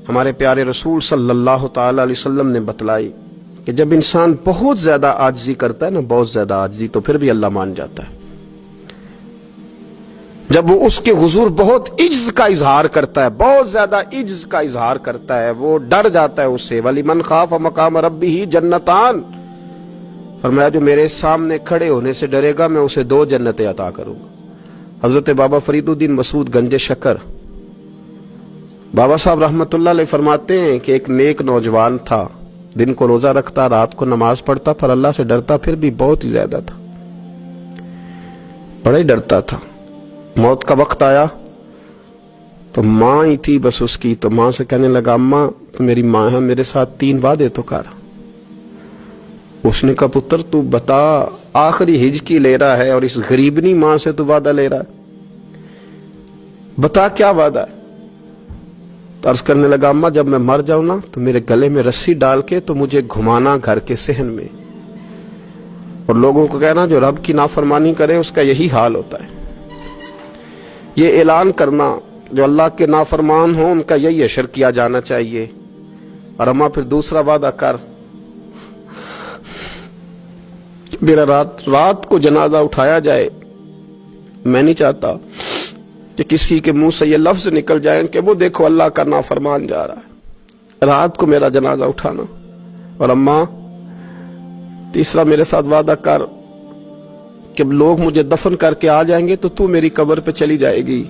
ہمارے پیارے رسول صلی اللہ تعالی علیہ وسلم نے بتلائی کہ جب انسان بہت زیادہ عاجزی کرتا ہے نا، بہت زیادہ عاجزی، تو پھر بھی اللہ مان جاتا ہے۔ جب وہ اس کے حضور بہت عجز کا اظہار کرتا ہے، بہت زیادہ عجز کا اظہار کرتا ہے، وہ ڈر جاتا ہے اس سے۔ وَلِمَنْ خَافَ مَقَامَ رَبِّهِ جَنَّتَانِ، فرمایا جو میرے سامنے کھڑے ہونے سے ڈرے گا میں اسے 2 جنتیں عطا کروں گا۔ حضرت بابا فرید الدین مسعود گنج شکر بابا صاحب رحمت اللہ علیہ فرماتے ہیں کہ ایک نیک نوجوان تھا، دن کو روزہ رکھتا، رات کو نماز پڑھتا، پر اللہ سے ڈرتا پھر بھی بہت ہی زیادہ تھا، بڑا ہی ڈرتا تھا۔ موت کا وقت آیا تو ماں ہی تھی بس اس کی، تو ماں سے کہنے لگا اماں تو میری ماں ہے، میرے ساتھ 3 وعدے تو کر۔ اس نے کہا پتر تو بتا، آخری ہج کی لے رہا ہے اور اس غریبنی ماں سے تو وعدہ لے رہا ہے، بتا کیا وعدہ ہے؟ تو عرض کرنے لگا اماں جب میں مر جاؤں نا تو میرے گلے میں رسی ڈال کے تو مجھے گھمانا گھر کے صحن میں، اور لوگوں کو کہنا جو رب کی نافرمانی کرے اس کا یہی حال ہوتا ہے۔ یہ اعلان کرنا جو اللہ کے نافرمان ہوں ان کا یہی اشر کیا جانا چاہیے۔ اور اماں پھر دوسرا وعدہ کر، میرا رات کو جنازہ اٹھایا جائے، میں نہیں چاہتا کہ کسی کے منہ سے یہ لفظ نکل جائیں کہ وہ دیکھو اللہ کا نافرمان جا رہا ہے، رات کو میرا جنازہ اٹھانا۔ اور اماں تیسرا میرے ساتھ وعدہ کر کہ لوگ مجھے دفن کر کے آ جائیں گے تو میری قبر پہ چلی جائے گی،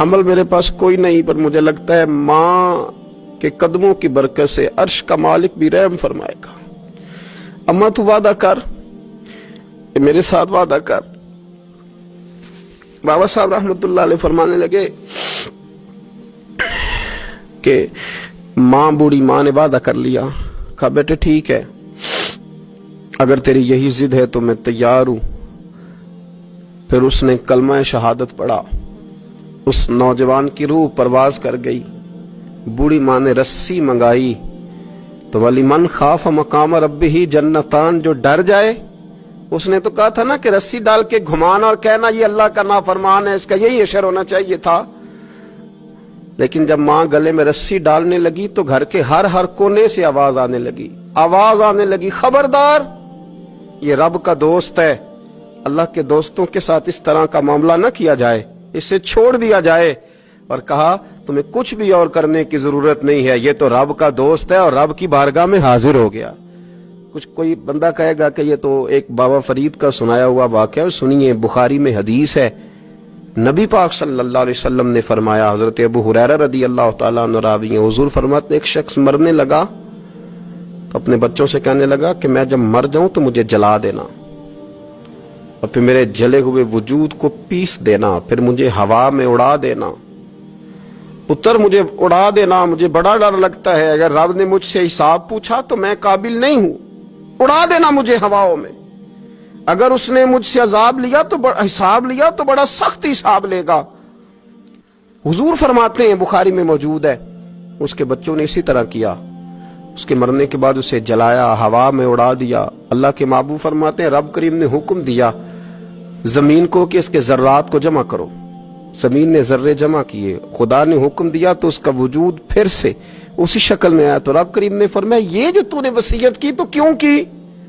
عمل میرے پاس کوئی نہیں، پر مجھے لگتا ہے ماں کے قدموں کی برکت سے عرش کا مالک بھی رحم فرمائے گا۔ اماں تو وعدہ کر، میرے ساتھ وعدہ کر۔ بابا صاحب رحمت اللہ علیہ فرمانے لگے کہ ماں، بوڑھی ماں نے وعدہ کر لیا۔ کہا بیٹے ٹھیک ہے، اگر تیری یہی ضد ہے تو میں تیار ہوں۔ پھر اس نے کلمہ شہادت پڑھا، اس نوجوان کی روح پرواز کر گئی۔ بوڑھی ماں نے رسی منگائی تو وَلِمَنْ خَافَ مَقَامَ رَبِّهِ جَنَّتَانِ، جو ڈر جائے، اس نے تو کہا تھا نا کہ رسی ڈال کے گھمانا اور کہنا یہ اللہ کا نافرمان ہے، اس کا یہی اشر ہونا چاہیے تھا۔ لیکن جب ماں گلے میں رسی ڈالنے لگی تو گھر کے ہر کونے سے آواز آنے لگی، خبردار یہ رب کا دوست ہے، اللہ کے دوستوں کے ساتھ اس طرح کا معاملہ نہ کیا جائے، اسے چھوڑ دیا جائے۔ اور کہا تمہیں کچھ بھی اور کرنے کی ضرورت نہیں ہے، یہ تو رب کا دوست ہے اور رب کی بارگاہ میں حاضر ہو گیا۔ کچھ کوئی بندہ کہے گا کہ یہ تو ایک بابا فرید کا سنایا ہوا واقعہ، سنیے بخاری میں حدیث ہے، نبی پاک صلی اللہ علیہ وسلم نے فرمایا، حضرت ابو ہریرہ رضی اللہ تعالیٰ عنہ راوی ہیں، حضور فرماتے ایک شخص مرنے لگا تو اپنے بچوں سے کہنے لگا کہ میں جب مر جاؤں تو مجھے جلا دینا، اور پھر میرے جلے ہوئے وجود کو پیس دینا، پھر مجھے ہوا میں اڑا دینا۔ پتر مجھے اڑا دینا، مجھے بڑا ڈر لگتا ہے، اگر رب نے مجھ سے حساب پوچھا تو میں قابل نہیں ہوں، اڑا دینا مجھے ہواؤں میں۔ اگر اس نے مجھ سے عذاب لیا تو حساب لیا تو بڑا سخت حساب لے گا۔ حضور فرماتے ہیں بخاری میں موجود ہے، اس کے بچوں نے اسی طرح کیا، اس کے مرنے کے بعد اسے جلایا، ہوا میں اڑا دیا۔ اللہ کے محبوب فرماتے ہیں رب کریم نے حکم دیا زمین کو کہ اس کے ذرات کو جمع کرو، زمین نے ذرے جمع کیے، خدا نے حکم دیا تو اس کا وجود پھر سے اسی شکل میں آیا۔ تو رب کریم نے فرمایا یہ جو تو نے وصیت کی تو کیوں کی؟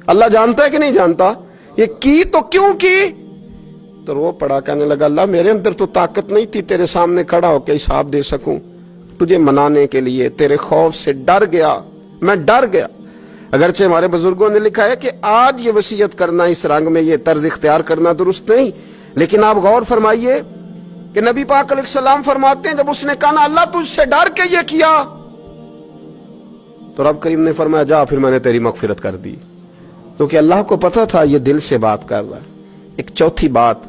اللہ جانتا ہے کہ نہیں جانتا؟ یہ کی تو کیوں کی؟ تو رو پڑا، کہنے لگا اللہ میرے اندر تو طاقت نہیں تھی تیرے سامنے کھڑا ہو کے حساب دے سکوں، تجھے منانے کے لیے تیرے خوف سے ڈر گیا، میں ڈر گیا۔ اگرچہ ہمارے بزرگوں نے لکھا ہے کہ آج یہ وصیت کرنا، اس رنگ میں یہ طرز اختیار کرنا درست نہیں، لیکن آپ غور فرمائیے کہ نبی پاک علیہ السلام فرماتے ہیں جب اس نے کہا اللہ تجھ سے ڈر کے یہ کیا، تو رب کریم نے فرمایا جا پھر میں نے تیری مغفرت کر دی، کیونکہ اللہ کو پتا تھا یہ دل سے بات کر رہا ہے۔ ایک چوتھی بات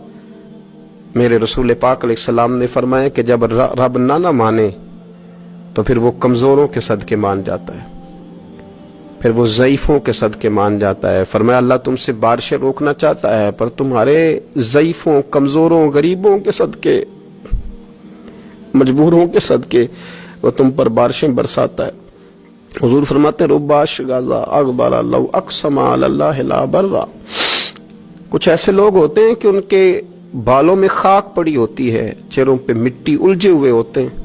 میرے رسول پاک علیہ السلام نے فرمایا کہ جب رب نہ مانے تو پھر وہ کمزوروں کے صدقے مان جاتا ہے، پھر وہ ضعیفوں کے صدقے مان جاتا ہے۔ فرمایا اللہ تم سے بارشیں روکنا چاہتا ہے پر تمہارے ضعیفوں، کمزوروں، غریبوں کے صدقے، مجبوروں کے صدقے وہ تم پر بارشیں برساتا ہے۔ حضور فرماتے ہیں رب اشغاذا اغبر لو اقسم علی اللہ لا برا، کچھ ایسے لوگ ہوتے ہیں کہ ان کے بالوں میں خاک پڑی ہوتی ہے، چہروں پہ مٹی الجھے ہوئے ہوتے ہیں،